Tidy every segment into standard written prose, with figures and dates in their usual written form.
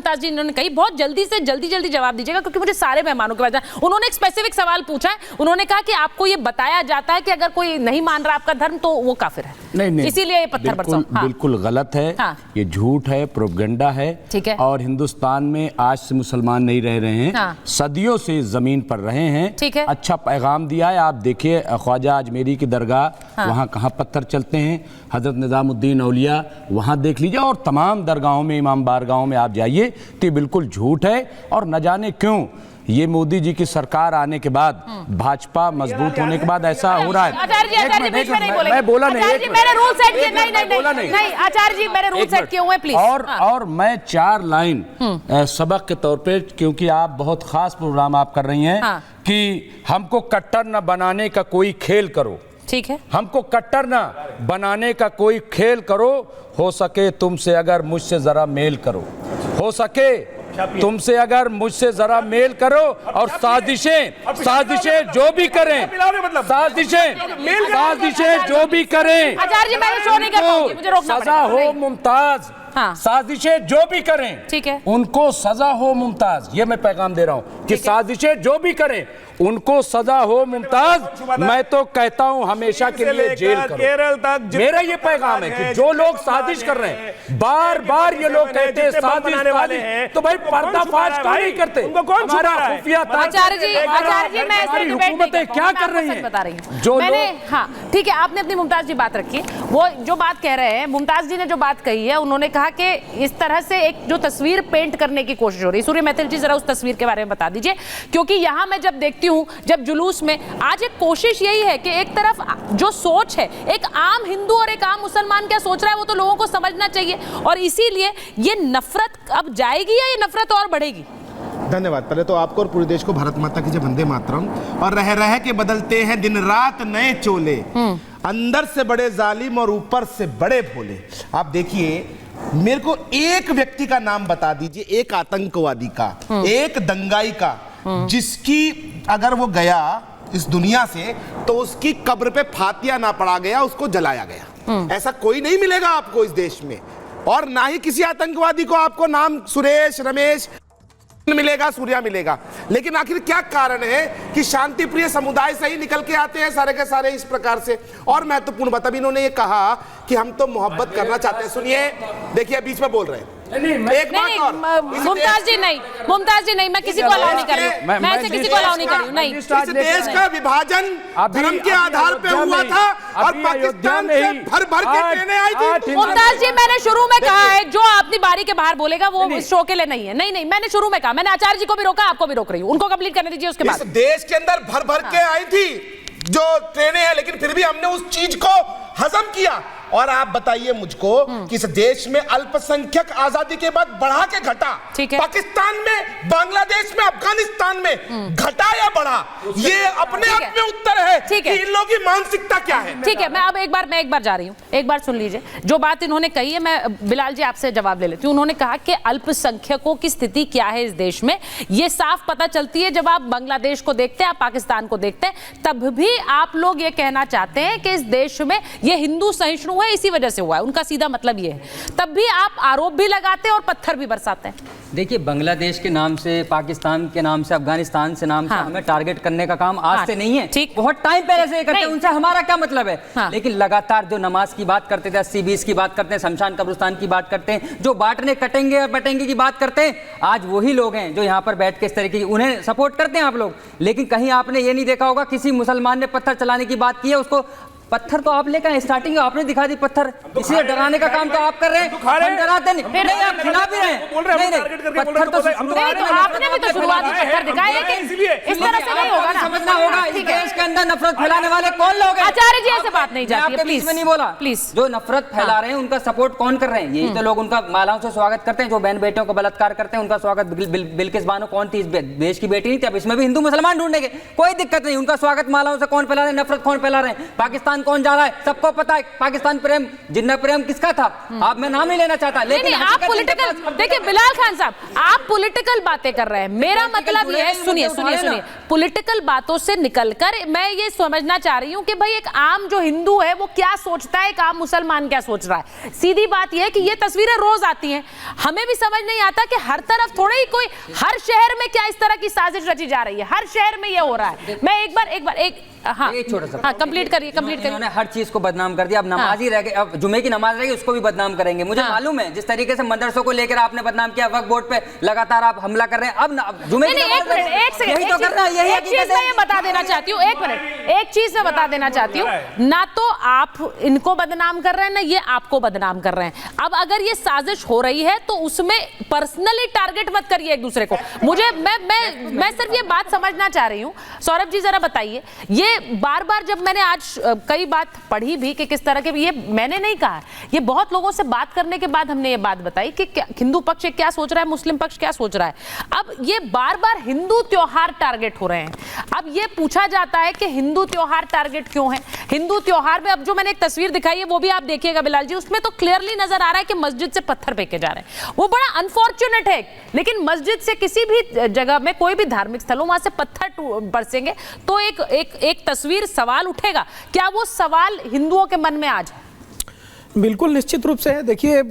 मुमताज जी इन्होंने कही, बहुत जल्दी से जल्दी जवाब दीजिएगा क्योंकि मुझे सारे मेहमानों के पास। उन्होंने एक स्पेसिफिक सवाल पूछा है, उन्होंने कहा कि आपको ये बताया जाता है कि अगर कोई नहीं मान रहा आपका धर्म तो वो काफिर है, नहीं, इसीलिए ये पत्थर बरसाओ। बिल्कुल गलत है, ये झूठ है, प्रोपगेंडा है। ठीक है। और हिंदुस्तान में आज से मुसलमान नहीं रह रहे हैं, सदियों से जमीन पर रहे हैं। ठीक है। अच्छा पैगाम दिया है। आप देखिए ख्वाजा अजमेरी की दरगाह, वहाँ कहाँ पत्थर चलते हैं, हजरत निजामुद्दीन औलिया वहाँ देख लीजिए, और तमाम दरगाहों में, इमाम बारगाहों में आप जाइए तो ये बिल्कुल झूठ है। और न जाने क्यों ये मोदी जी की सरकार आने के बाद, भाजपा मजबूत होने के बाद ऐसा हो रहा है। मैं बोला नहीं, मैंने रूल सेट किए, नहीं आचार्य जी मैंने रूल सेट किए हुए, प्लीज। और मैं 4 लाइन सबक के तौर पे, क्योंकि आप बहुत खास प्रोग्राम आप कर रही हैं, कि हमको कट्टर न बनाने का कोई खेल करो। ठीक है। हमको कट्टर न बनाने का कोई खेल करो, हो सके तुमसे अगर मुझसे जरा मेल करो, हो सके तुमसे अगर मुझसे जरा मेल करो, और साजिशें जो भी करें, साजिशें जो भी करें, आचार्य जी मैं शो नहीं कर पाऊंगी, मुझे रोकना सजा हो मुमताज। साजिशें जो भी करें, ठीक है, उनको सजा हो मुमताज। ये मैं पैगाम दे रहा हूं कि साजिशें जो भी करें उनको सजा हो मुमताज। मैं तो कहता हूं हमेशा के लिए जेल करो। केरल तक मेरा ये पैगाम है कि जो लोग साजिश कर रहे हैं, बार बार ये लोग कहते हैं साजिश वाले हैं, तो भाई पर्दाफाश क्यों नहीं करते? उनको कौन छुपा रहा है? आचार्य जी मैं ऐसे हुकूमतें क्या कर रही हैं? बता रही हूँ जो मैंने। हाँ ठीक है, आपने अपनी मुमताज जी बात रखी, वो जो बात कह रहे हैं, मुमताज जी ने जो बात कही है, उन्होंने कहा कि इस तरह से एक जो तस्वीर पेंट करने की कोशिश हो रही है। सूर्य मैथिल जी जरा उस तस्वीर के बारे में बता दीजिए, क्योंकि यहाँ मैं जब देखती हूँ, जब जुलूस में आज एक कोशिश यही है कि एक तरफ जो सोच है, एक आम हिंदू और एक आम मुसलमान क्या सोच रहा है वो तो लोगों को समझना चाहिए, और इसीलिए ये नफरत अब जाएगी या ये नफरत और बढ़ेगी? धन्यवाद। पहले तो आपको और पूरे देश को भारत माता की जय, वंदे मातरम। और रह के बदलते हैं दिन रात नए चोले, अंदर से बड़े जालिम और ऊपर से बड़े भोले। आप देखिए, मेरे को एक व्यक्ति का नाम बता दीजिए, एक आतंकवादी का, एक दंगाई का, जिसकी अगर वो गया इस दुनिया से तो उसकी कब्र पे फातिया ना पड़ा गया, उसको जलाया गया। ऐसा कोई नहीं मिलेगा आपको इस देश में। और ना ही किसी आतंकवादी को आपको नाम सुरेश, रमेश मिलेगा, सूर्या मिलेगा। लेकिन आखिर क्या कारण है कि शांति प्रिय समुदाय से ही निकल के आते हैं सारे के सारे इस प्रकार से? और महत्वपूर्ण बात, अभी इन्होंने ये कहा कि हम तो मोहब्बत करना चाहते हैं। सुनिए, देखिए बीच में बोल रहे हैं। एक बात और, मुमताज जी नहीं, मैं किसी को अलाउ नहीं कर रही हूं, मैं ऐसे किसी को अलाउ नहीं कर रही हूं। नहीं, इस देश का विभाजन धर्म के आधार पे हुआ था, और पाकिस्तान से भर के ट्रेनें आई थी। मुमताज जी मैंने शुरू में कहा है, जो अपनी बारी के बाहर बोलेगा वो इस शो के लिए नहीं है। नहीं, मैंने शुरू में कहा, मैंने आचार्य जी को भी रोका, आपको भी रोक रही हूँ, उनको कंप्लीट करने दीजिए। उसके बाद इस देश के अंदर भर के आई थी जो ट्रेनें हैं, लेकिन फिर भी हमने उस चीज को हजम किया। और आप बताइए मुझको कि इस देश में अल्पसंख्यक आजादी के बाद बढ़ा के घटा? पाकिस्तान में, बांग्लादेश में, अफगानिस्तान में घटा या बढ़ा? ये अपने आप में उत्तर है कि इन लोगों की मानसिकता क्या है। ठीक है, मैं एक बार जा रही हूँ, एक बार सुन लीजिए जो बात इन्होंने कही है। मैं बिलाल जी आपसे जवाब ले लेती हूँ। उन्होंने कहा कि अल्पसंख्यकों की स्थिति क्या है इस देश में, ये साफ पता चलती है जब आप बांग्लादेश को देखते हैं, आप पाकिस्तान को देखते हैं, तब भी आप लोग ये कहना चाहते हैं कि इस देश में ये हिंदू सहिष्णु है, इसी वजह से हुआ है। उनका सीधा मतलब ये है, तब भी आप आरोप भी लगाते हैं और पत्थर भी बरसाते हैं। देखिए, बांग्लादेश के नाम से, पाकिस्तान के नाम से, अफगानिस्तान से नाम से हमें टारगेट करने का काम आज से नहीं है, ठीक, बहुत टाइम पहले से करते हैं। उनसे हमारा क्या मतलब है? लेकिन लगातार जो नमाज की बात करते थे, 80-20 की बात करते हैं, शमशान कब्रिस्तान की बात करते हैं, जो बांटने कटेंगे और बटेंगे की बात करते हैं, आज वही लोग हैं जो यहाँ पर बैठ के इस तरीके की उन्हें सपोर्ट करते हैं आप लोग। लेकिन कहीं आपने ये नहीं देखा होगा किसी मुसलमान ने पत्थर चलाने की बात की है, उसको पत्थर तो आप लेकर स्टार्टिंग आपने दिखा दी पत्थर, इसीलिए डराने का काम तो आप कर रहे हैं। हम डराते नहीं, आप खिला भी रहे हैं। पत्थर तो आपने भी तो शुरुआत में पत्थर दिखाया है कि इस तरह से नहीं होगा ना, समझना होगा इस देश के अंदर नफरत फैलाने वाले कौन लोग हैं। आचार्य जी ऐसे बात नहीं जाती है, प्लीज। में नहीं बोला, प्लीज। जो नफरत फैला रहे हैं उनका सपोर्ट कौन कर रहे हैं? यही तो लोग उनका मालाओं से स्वागत करते हैं। जो बहन बेटियों को बलात्कार करते हैं उनका स्वागत, बिल्किस बानो कौन थी? इस देश की बेटी नहीं थी, अब इसमें भी हिंदू मुसलमान ढूंढेंगे, कोई दिक्कत नहीं। उनका स्वागत मालाओं से कौन फैला रहे हैं, नफरत कौन फैला रहे हैं? पाकिस्तान कौन जा रहा है, सबको पता है। पाकिस्तान प्रेम, जिन्ना प्रेम किसका था? आप, मैं नाम नहीं लेना चाहता, लेकिन आप पॉलिटिकल, देखिए बिलाल खान साहब, आप पॉलिटिकल बातें कर रहे हैं। मेरा मतलब ये है, सुनिए, पॉलिटिकल बातों से निकलकर मैं ये समझना चाह रही हूं कि भाई एक आम जो हिंदू है वो क्या सोचता है, एक आम मुसलमान क्या सोच रहा है। सीधी बात यह है कि ये तस्वीरें रोज आती हैं, हमें भी समझ नहीं आता कि हर तरफ थोड़े ही कोई, हर शहर में क्या इस तरह की साजिश रची जा रही है, हर शहर में ये हो रहा है। मैं एक छोटा सा कंप्लीट करिए। उन्होंने हर चीज को बदनाम कर दिया, अब नमाज ही रह गए, अब जुमे की नमाज रहेगी उसको भी बदनाम करेंगे। मुझे मालूम है जिस तरीके से मदरसों को लेकर आपने बदनाम किया, वक्फ बोर्ड पे लगातार आप हमला कर रहे हैं, अब जुमे की नमाज यही तो करना है। एक चीज मैं ये बता देना चाहती हूँ, एक चीज मैं बता देना चाहती हूँ, ना तो आप इनको बदनाम कर रहे हैं ना ये आपको बदनाम कर रहे हैं। अब अगर ये साजिश हो रही है तो उसमें पर्सनली टारगेट मत करिए एक दूसरे को। मुझे मैं सिर्फ ये बात समझना चाह रही हूँ। सौरभ जी जरा बताइए, ये बार बार जब मैंने आज कई बात पढ़ी भी कि किस तरह के, ये मैंने नहीं कहा, ये बहुत लोगों से बात करने के बाद हमने ये बात बताई कि हिंदू पक्ष क्या सोच रहा है, मुस्लिम पक्ष क्या सोच रहा है। अब ये बार बार हिंदू त्योहार टारगेट हो रहे हैं। अब ये पूछा जाता है कि हिंदू त्योहार टारगेट क्यों है। हिंदू त्योहार में अब जो मैंने एक तस्वीर दिखाई है वो भी आप देखिएगा बिलाल जी, उसमें तो क्लियरली नजर आ रहा है कि मस्जिद से पत्थर फेंके जा रहे हैं। वो बड़ा अनफॉर्चुनेट है, लेकिन मस्जिद से किसी भी जगह में कोई भी धार्मिक स्थलों वहां से पत्थर बरसेंगे तो एक तस्वीर, सवाल उठेगा। क्या वो सवाल हिंदुओं के मन में आज है? बिल्कुल निश्चित रूप से है। देखिए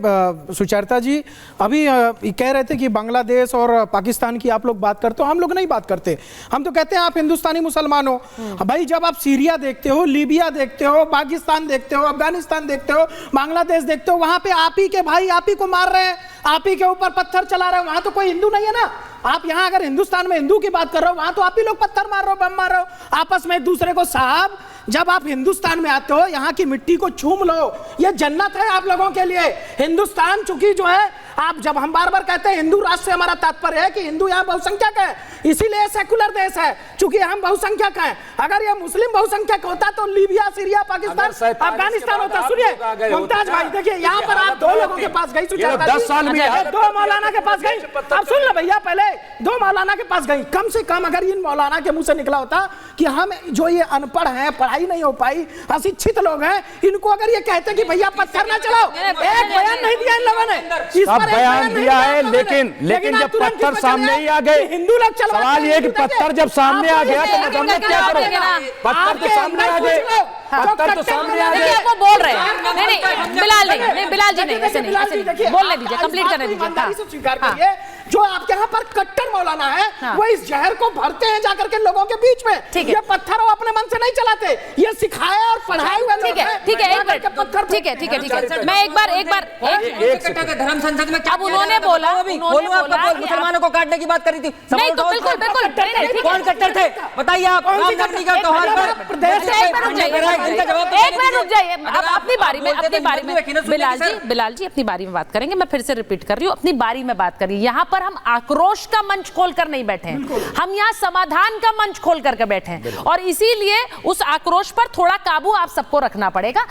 सुचरिता जी अभी कह रहे थे कि बांग्लादेश और पाकिस्तान की आप लोग बात करते हो, हम लोग नहीं बात करते। हम तो कहते हैं आप हिंदुस्तानी मुसलमान हो। भाई जब आप सीरिया देखते हो, लीबिया देखते हो, पाकिस्तान देखते हो, अफगानिस्तान देखते हो, बांग्लादेश देखते हो, वहां पे आप ही के भाई आप ही को मार रहे हैं, आप ही के ऊपर पत्थर चला रहे हो। वहां तो कोई हिंदू नहीं है ना। आप यहाँ अगर हिंदुस्तान में हिंदू की बात कर रहे हो, वहां तो आप ही लोग पत्थर मार रहे हो, बम मार रहे हो आपस में एक दूसरे को। साहब जब आप हिंदुस्तान में आते हो, यहाँ की मिट्टी को चूम लो, ये जन्नत है आप लोगों के लिए। हिंदुस्तान चूंकि जो है, आप जब हम बार बार कहते हैं हिंदू राष्ट्र से हमारा तात्पर्य है कि हिंदू यहाँ बहुसंख्यक है, इसीलिए सेकुलर देश है, चूंकि हम बहुसंख्यक हैं। अगर ये मुस्लिम बहुसंख्यक होता तो लीबिया, सीरिया, पाकिस्तान, अफगानिस्तान होता। सुनिए मुमताज भाई, देखिए यहाँ पर आप दो लोगों के पास गई, 10 साल में दो मौलाना के पास गई। अब सुन लो भैया, पहले दो मौलाना के पास गई। कम से कम अगर इन मौलाना के मुंह से निकला होता कि हम जो ये अनपढ़ हैं, पढ़ाई नहीं हो पाई, अशिक्षित लोग हैं, इनको अगर ये कहते कि भैया पत्थर ना चलाओ, एक बयान नहीं दिया इन लोगों ने। इस पर बयान दिया है, लेकिन जब पत्थर सामने ही आ गए, हिंदू लोग चलो, सवाल ये कि पत्थर जब सामने आ गया तो मजम्मत क्या करो? पत्थर तो सामने आ गए, पत्थर तो सामने आ गए। वो बोल रहे हैं। नहीं बिलाल जी नहीं, ऐसे नहीं, बोलने दीजिए, कंप्लीट करने दीजिए। स्वीकार करिए, जो आपके यहाँ पर कट्टर मौलाना है, वो इस जहर को भरते हैं जाकर के लोगों के बीच में। ये पत्थर वो अपने मन से नहीं चलाते, ये सिखाया और पढ़ाए हुए लोग हैं। ठीक है। मैं एक बार धर्म संसद में अब उन्होंने बोला मुसलमानों को काटने की बात कर रही थी। नहीं तो बिल्कुल कौन कट्टर थे बताइए आप? रामनवमी का त्योहार पर एक मिनट रुक जाइए। अब अपनी बारी में बिलाल जी अपनी बारी में बात करेंगे। मैं फिर से रिपीट कर रही हूँ, अपनी बारी में बात करिए। यहाँ पर हम आक्रोश का मंच खोलकर नहीं बैठे हैं, हम यहाँ समाधान का मंच खोल करके बैठे हैं, और इसीलिए उस आक्रोश पर थोड़ा काबू आप सबको रखना पड़ेगा।